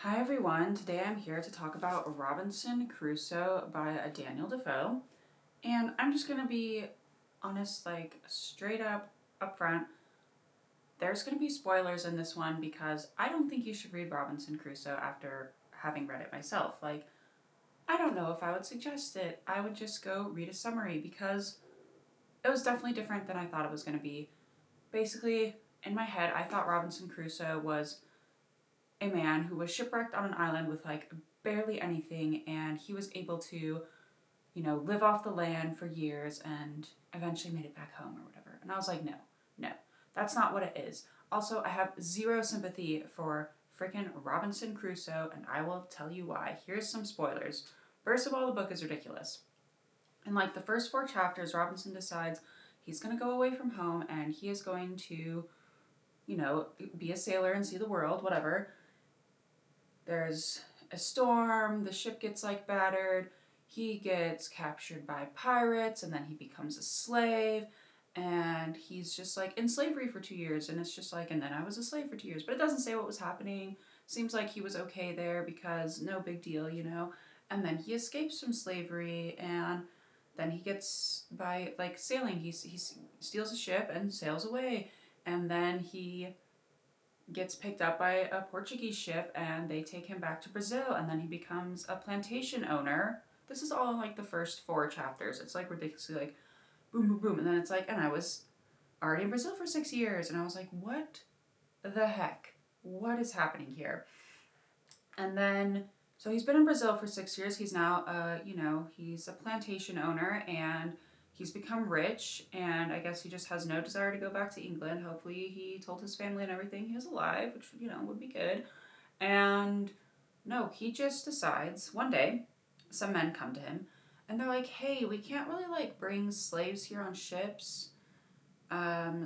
Hi everyone, today I'm here to talk about Robinson Crusoe by Daniel Defoe. And I'm just gonna be honest, like straight up front. There's gonna be spoilers in this one because I don't think you should read Robinson Crusoe after having read it myself. Like, I don't know if I would suggest it. I would just go read a summary because it was definitely different than I thought it was gonna be. Basically, in my head, I thought Robinson Crusoe was a man who was shipwrecked on an island with like barely anything, and he was able to, live off the land for years and eventually made it back home or whatever. And I was like, no, no, that's not what it is. Also, I have zero sympathy for freaking Robinson Crusoe, and I will tell you why. Here's some spoilers. First of all, the book is ridiculous. In like the first 4 chapters, Robinson decides he's going to go away from home and he is going to, be a sailor and see the world, whatever. There's a storm, the ship gets like battered, he gets captured by pirates, and then he becomes a slave, and he's just like in slavery for 2 years, and it's just like, and then I was a slave for 2 years, but it doesn't say what was happening. Seems like he was okay there because no big deal. And then he escapes from slavery, and then he gets by like sailing. He steals a ship and sails away, and then he gets picked up by a Portuguese ship and they take him back to Brazil, and then he becomes a plantation owner. This is all in like the first 4 chapters. It's like ridiculously like boom, boom, boom. And then it's like, and I was already in Brazil for 6 years. And I was like, what the heck? What is happening here? And then, so he's been in Brazil for 6 years. He's now, he's a plantation owner and he's become rich. And I guess he just has no desire to go back to England. Hopefully, he told his family and everything he was alive, which, would be good. And no, he just decides one day, some men come to him and they're like, hey, we can't really like bring slaves here on ships.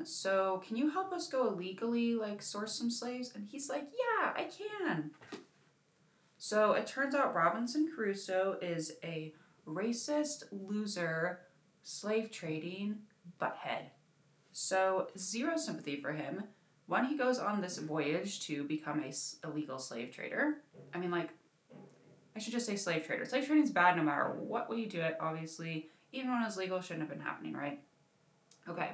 So can you help us go illegally, like source some slaves? And he's like, yeah, I can. So it turns out Robinson Crusoe is a racist, loser, slave trading butthead. So zero sympathy for him. When he goes on this voyage to become a illegal slave trader, I mean, like, I should just say slave trader. Slave trading is bad no matter what way you do it, obviously. Even when it's legal, shouldn't have been happening, right? Okay,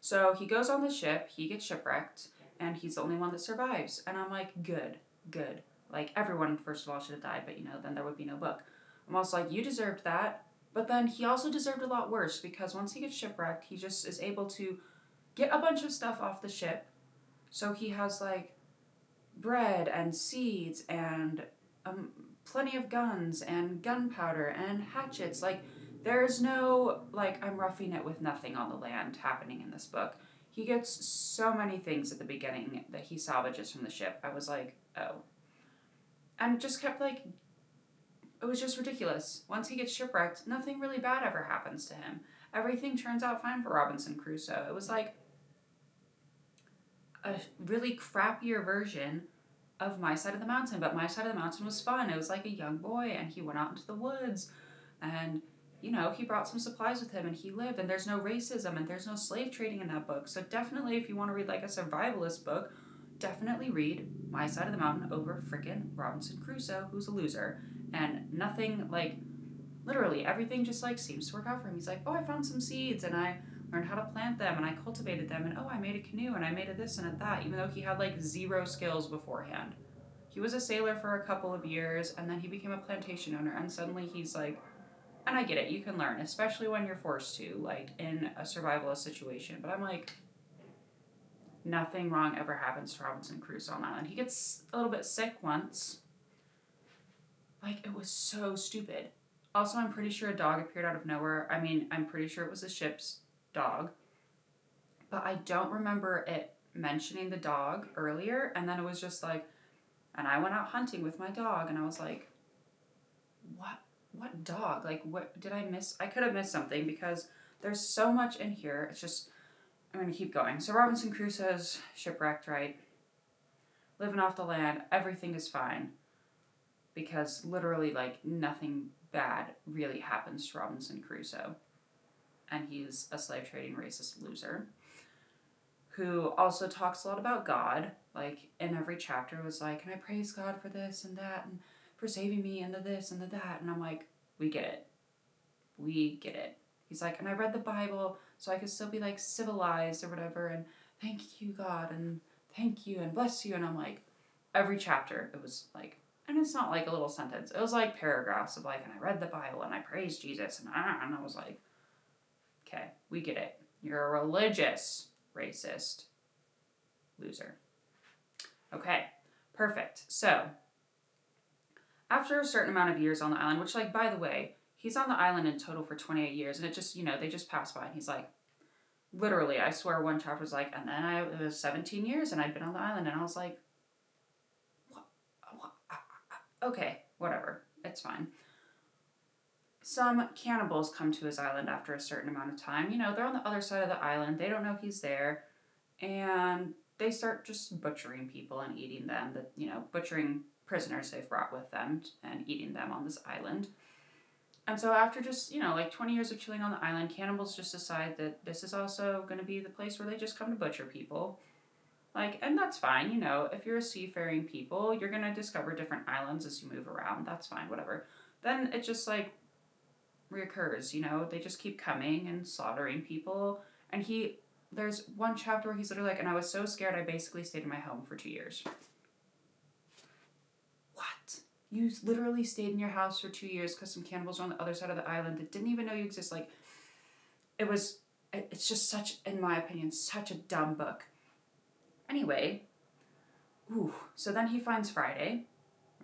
so he goes on the ship, he gets shipwrecked, and he's the only one that survives. And I'm like, good, good. Like, everyone, first of all, should have died, but then there would be no book. I'm also like, you deserved that. But then he also deserved a lot worse because once he gets shipwrecked, he just is able to get a bunch of stuff off the ship. So he has like bread and seeds and plenty of guns and gunpowder and hatchets. Like, there's no, like, I'm roughing it with nothing on the land happening in this book. He gets so many things at the beginning that he salvages from the ship. I was like, oh. And just kept, like, it was just ridiculous. Once he gets shipwrecked, nothing really bad ever happens to him. Everything turns out fine for Robinson Crusoe. It was like a really crappier version of My Side of the Mountain, but My Side of the Mountain was fun. It was like a young boy, and he went out into the woods, and he brought some supplies with him, and he lived, and there's no racism, and there's no slave trading in that book. So definitely, if you want to read like a survivalist book, definitely read My Side of the Mountain over frickin' Robinson Crusoe, who's a loser, and nothing, like, literally everything just like seems to work out for him. He's like, oh, I found some seeds, and I learned how to plant them, and I cultivated them, and oh, I made a canoe, and I made a this and a that, even though he had like zero skills beforehand. He was a sailor for a couple of years, and then he became a plantation owner, and suddenly he's like, and I get it, you can learn, especially when you're forced to, like in a survivalist situation, but I'm like, nothing wrong ever happens to Robinson Crusoe on Island. He gets a little bit sick once. Like, it was so stupid. Also, I'm pretty sure a dog appeared out of nowhere. I mean, I'm pretty sure it was a ship's dog. But I don't remember it mentioning the dog earlier. And then it was just like, and I went out hunting with my dog. And I was like, what? What dog? Like, what did I miss? I could have missed something because there's so much in here. It's just, I'm going to keep going. So Robinson Crusoe's shipwrecked, right? Living off the land. Everything is fine. Because literally, like, nothing bad really happens to Robinson Crusoe. And he's a slave trading racist loser who also talks a lot about God. Like, in every chapter was like, and I praise God for this and that, and for saving me, and the this and the that. And I'm like, we get it. We get it. He's like, and I read the Bible so I could still be like civilized or whatever, and thank you, God, and thank you, and bless you. And I'm like, every chapter, it was like, and it's not like a little sentence. It was like paragraphs of like, and I read the Bible, and I praised Jesus, and I was like, okay, we get it. You're a religious racist loser. Okay, perfect. So, after a certain amount of years on the island, which, like, by the way, he's on the island in total for 28 years, and it just, they just pass by, and he's like, literally, I swear one chapter was like, and then it was 17 years, and I'd been on the island, and I was like, what? Okay, whatever, it's fine. Some cannibals come to his island after a certain amount of time. They're on the other side of the island, they don't know he's there, and they start just butchering people and eating them, butchering prisoners they've brought with them and eating them on this island. And so after just, like 20 years of chilling on the island, cannibals just decide that this is also going to be the place where they just come to butcher people. Like, and that's fine, if you're a seafaring people, you're going to discover different islands as you move around. That's fine, whatever. Then it just, like, reoccurs, they just keep coming and slaughtering people. And there's one chapter where he's literally like, and I was so scared I basically stayed in my home for 2 years. What? You literally stayed in your house for 2 years because some cannibals were on the other side of the island that didn't even know you exist. Like, it's just such, in my opinion, such a dumb book. Anyway, so then he finds Friday,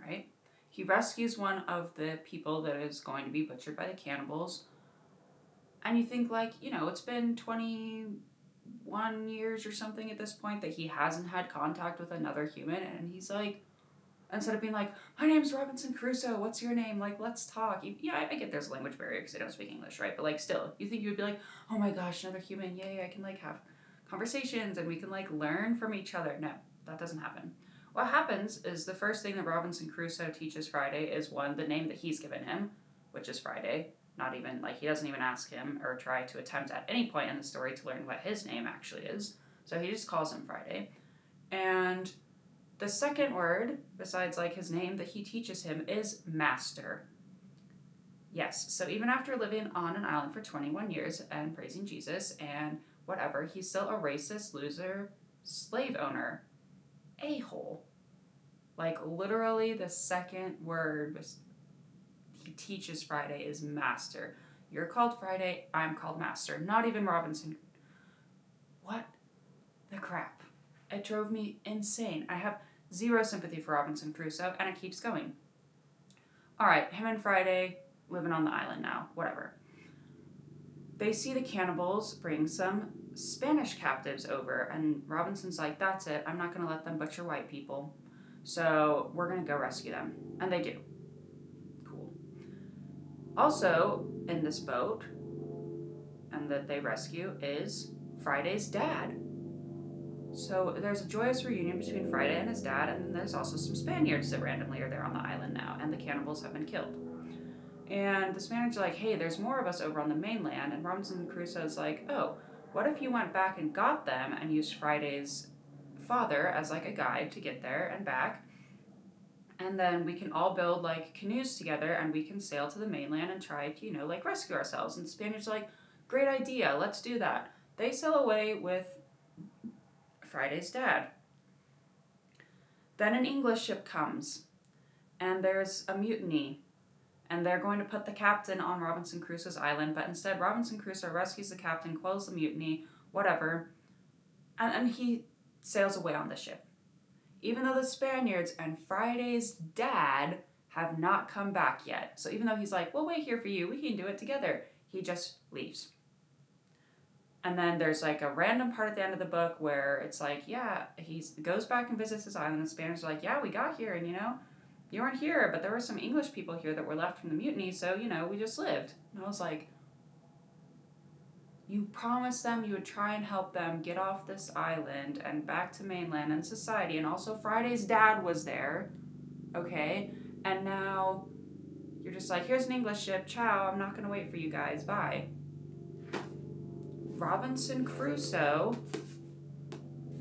right? He rescues one of the people that is going to be butchered by the cannibals. And you think, like, it's been 21 years or something at this point that he hasn't had contact with another human. And he's like, instead of being like, my name's Robinson Crusoe, what's your name? Like, let's talk. Yeah, I get there's a language barrier because I don't speak English, right? But, like, still, you think you would be like, oh my gosh, another human. Yay, I can, like, have conversations and we can, like, learn from each other. No, that doesn't happen. What happens is the first thing that Robinson Crusoe teaches Friday is, one, the name that he's given him, which is Friday. Not even, like, he doesn't even ask him or try to attempt at any point in the story to learn what his name actually is. So he just calls him Friday. And the second word, besides, like, his name that he teaches him is master. Yes, so even after living on an island for 21 years and praising Jesus and whatever, he's still a racist, loser, slave owner. A-hole. Like, literally the second word he teaches Friday is master. You're called Friday, I'm called master. Not even Robinson. What the crap? It drove me insane. I have zero sympathy for Robinson Crusoe, and it keeps going. Alright, him and Friday living on the island now. Whatever. They see the cannibals bring some Spanish captives over, and Robinson's like, that's it, I'm not going to let them butcher white people, so we're going to go rescue them. And they do. Cool. Also, in this boat, and that they rescue, is Friday's dad. So there's a joyous reunion between Friday and his dad, and then there's also some Spaniards that randomly are there on the island now, and the cannibals have been killed. And the Spaniards are like, hey, there's more of us over on the mainland, and Robinson Crusoe's like, oh, what if you went back and got them and used Friday's father as, like, a guide to get there and back, and then we can all build, like, canoes together, and we can sail to the mainland and try to, like, rescue ourselves. And the Spaniards are like, great idea, let's do that. They sail away with Friday's dad. Then an English ship comes, and there's a mutiny, and they're going to put the captain on Robinson Crusoe's island, but instead Robinson Crusoe rescues the captain, quells the mutiny, whatever, and he sails away on the ship. Even though the Spaniards and Friday's dad have not come back yet. So even though he's like, we'll wait here for you, we can do it together, he just leaves. And then there's, like, a random part at the end of the book where it's like, yeah, he goes back and visits his island, and the Spaniards are like, yeah, we got here, and, you weren't here, but there were some English people here that were left from the mutiny, so, we just lived. And I was like, you promised them you would try and help them get off this island and back to mainland and society, and also Friday's dad was there, okay? And now you're just like, here's an English ship, ciao, I'm not going to wait for you guys, bye. Robinson Crusoe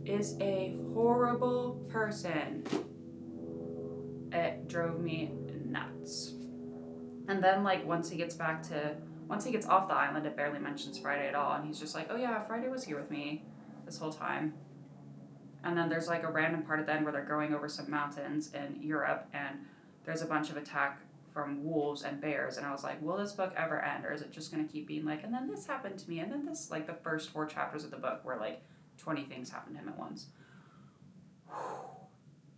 is a horrible person. It drove me nuts. And then, like, once he gets off the island, it barely mentions Friday at all. And he's just like, oh yeah, Friday was here with me this whole time. And then there's like a random part at the end where they're going over some mountains in Europe, and there's a bunch of attack from wolves and bears. And I was like, will this book ever end? Or is it just going to keep being like, and then this happened to me, and then this, like the first 4 chapters of the book where like 20 things happen to him at once.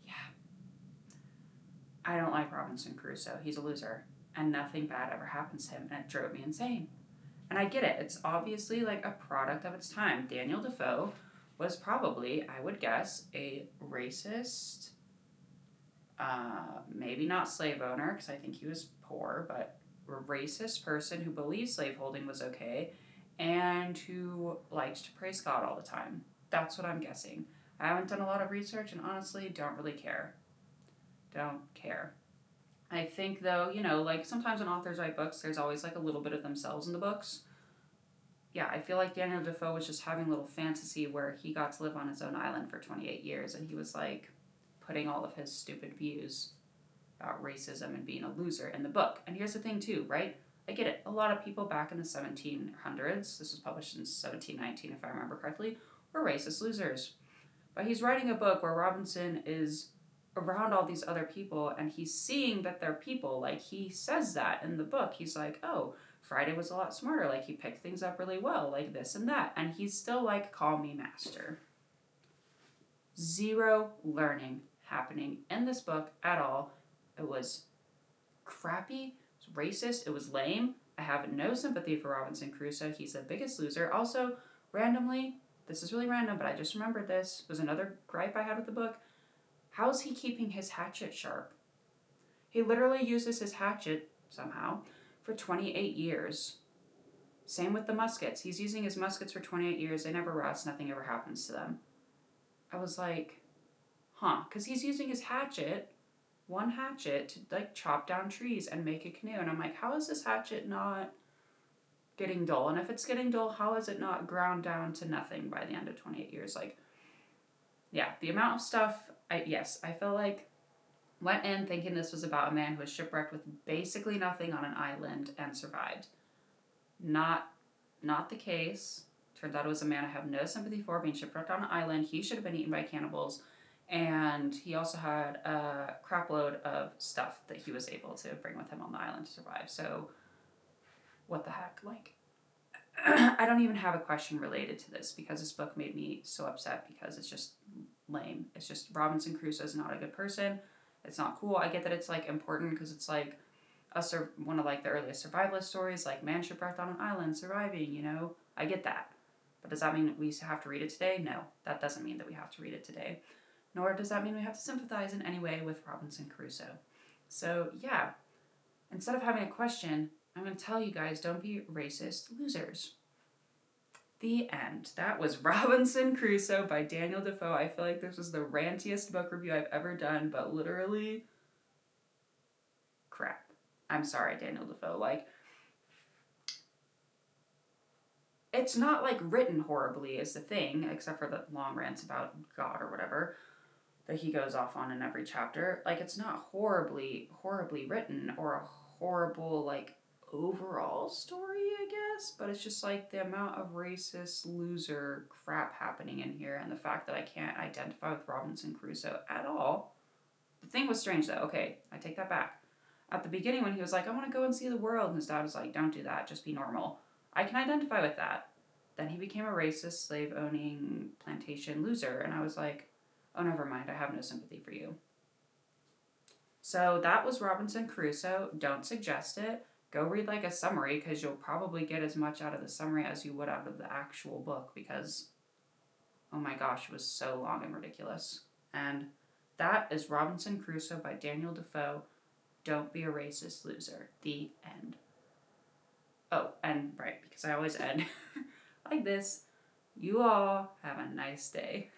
Yeah. I don't like Robinson Crusoe. He's a loser. And nothing bad ever happens to him. And it drove me insane. And I get it. It's obviously like a product of its time. Daniel Defoe was probably, I would guess, a racist, maybe not slave owner, because I think he was poor, but a racist person who believed slaveholding was okay and who liked to praise God all the time. That's what I'm guessing. I haven't done a lot of research and honestly don't really care. Don't care. I think though, like sometimes when authors write books, there's always like a little bit of themselves in the books. Yeah, I feel like Daniel Defoe was just having a little fantasy where he got to live on his own island for 28 years and he was like putting all of his stupid views about racism and being a loser in the book. And here's the thing too, right? I get it. A lot of people back in the 1700s, this was published in 1719 if I remember correctly, were racist losers. But he's writing a book where Robinson is around all these other people and he's seeing that they're people. Like he says that in the book. He's like, oh, Friday was a lot smarter. Like he picked things up really well, like this and that. And he's still like, call me master. Zero learning happening in this book at all. It was crappy. It was racist. It was lame. I have no sympathy for Robinson Crusoe. He's the biggest loser. Also, randomly, this is really random, but I just remembered this. Was another gripe I had with the book. How is he keeping his hatchet sharp? He literally uses his hatchet, somehow, for 28 years. Same with the muskets. He's using his muskets for 28 years. They never rust. Nothing ever happens to them. I was like, huh. Because he's using his hatchet, one hatchet, to like chop down trees and make a canoe. And I'm like, how is this hatchet not getting dull? And if it's getting dull, how is it not ground down to nothing by the end of 28 years? Like, yeah, the amount of stuff, I feel like went in thinking this was about a man who was shipwrecked with basically nothing on an island and survived. Not the case. Turns out it was a man I have no sympathy for being shipwrecked on an island. He should have been eaten by cannibals. And he also had a crap load of stuff that he was able to bring with him on the island to survive. So, what the heck? Like, I don't even have a question related to this because this book made me so upset because it's just lame. It's just Robinson Crusoe is not a good person. It's not cool. I get that it's like important because it's like one of like the earliest survivalist stories, like man shipwrecked on an island surviving, I get that. But does that mean we have to read it today? No, that doesn't mean that we have to read it today. Nor does that mean we have to sympathize in any way with Robinson Crusoe. So yeah, instead of having a question, I'm going to tell you guys, don't be racist losers. The end. That was Robinson Crusoe by Daniel Defoe. I feel like this was the rantiest book review I've ever done, but literally crap. I'm sorry, Daniel Defoe. Like, it's not like written horribly is the thing, except for the long rants about God or whatever that he goes off on in every chapter. Like, it's not horribly written or a horrible, like, overall story, I guess, but it's just like the amount of racist loser crap happening in here and the fact that I can't identify with Robinson Crusoe at all. The thing was strange though. Okay, I take that back. At the beginning when he was like, I want to go and see the world, and his dad was like, don't do that, just be normal. I can identify with that. Then he became a racist, slave-owning, plantation loser, and I was like, oh, never mind, I have no sympathy for you. So that was Robinson Crusoe. Don't suggest it. Go read like a summary because you'll probably get as much out of the summary as you would out of the actual book because, oh my gosh, it was so long and ridiculous. And that is Robinson Crusoe by Daniel Defoe. Don't be a racist loser. The end. Oh, and right, because I always end like this. You all have a nice day.